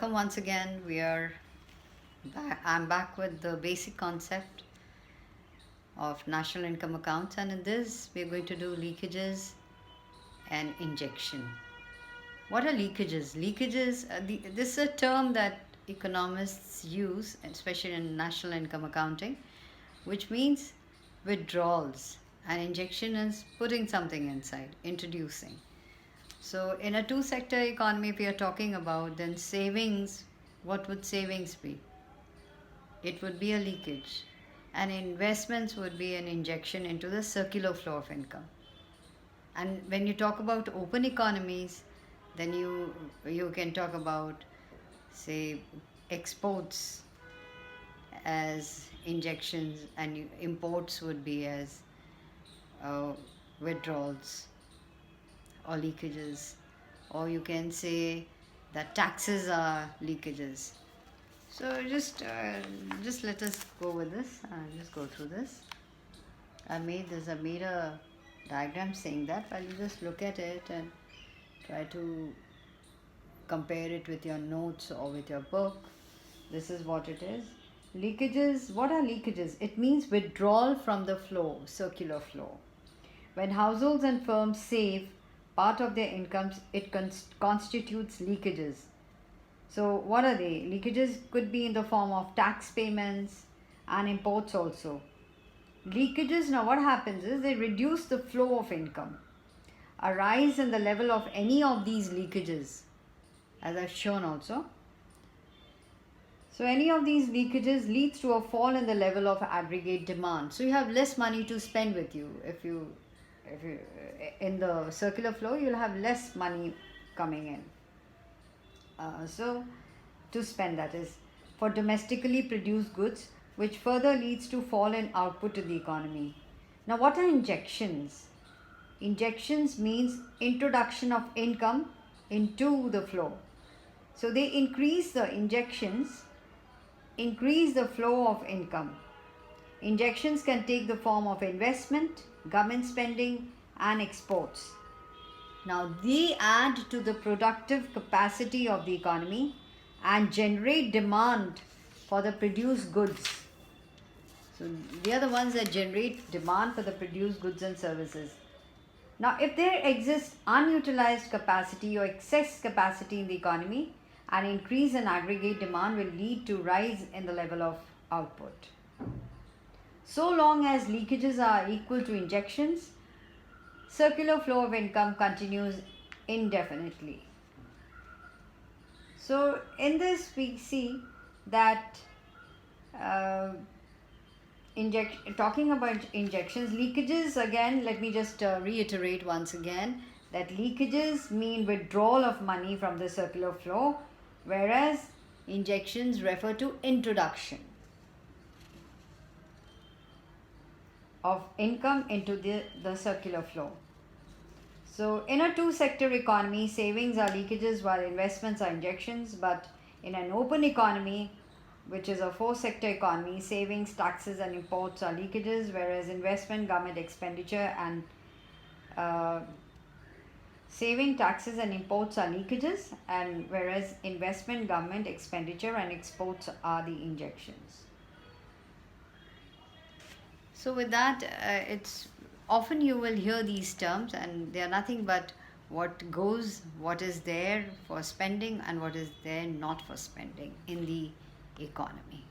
Welcome once again. I'm back with the basic concept of national income accounts, and in this, we're going to do leakages and injection. What are leakages? This is a term that economists use, especially in national income accounting, which means withdrawals, and injection is putting something inside, introducing. So, in a two sector economy, if we are talking about, then savings, what would savings be? It would be a leakage. And investments would be an injection into the circular flow of income. And when you talk about open economies, then you can talk about, say, exports as injections, and imports would be as withdrawals or leakages, or you can say that taxes are leakages. So just let us go with this. Just go through this. I made a diagram saying that. I'll just look at it and try to compare it with your notes or with your book. This is what it is. Leakages. What are leakages? It means withdrawal from the flow, circular flow. When households and firms save part of their incomes, it constitutes leakages. So what are they? Leakages could be in the form of tax payments and imports also. Leakages, now what happens is they reduce the flow of income. A rise in the level of any of these leakages, as I've shown also. So any of these leakages leads to a fall in the level of aggregate demand. So you have less money to spend with you. If you in the circular flow, you'll have less money coming in. So to spend, that is, for domestically produced goods, which further leads to fall in output in the economy. Now, what are injections? Injections means introduction of income into the flow. So they increase the flow of income. Injections can take the form of investment, government spending, and exports. Now, they add to the productive capacity of the economy and generate demand for the produced goods. So, they are the ones that generate demand for the produced goods and services. Now, if there exists unutilized capacity or excess capacity in the economy, an increase in aggregate demand will lead to rise in the level of output. So long as leakages are equal to injections, circular flow of income continues indefinitely. So in this we see that talking about injections, leakages, again, let me just reiterate once again that leakages mean withdrawal of money from the circular flow, whereas injections refer to introduction of income into the circular flow. So in a two-sector economy, savings are leakages while investments are injections, but in an open economy, which is a four-sector economy, savings, taxes and imports are leakages, whereas investment, government expenditure and saving, taxes and imports are leakages, and whereas investment, government expenditure and exports are the injections. So with that, it's often you will hear these terms, and they are nothing but what is there for spending and what is there not for spending in the economy.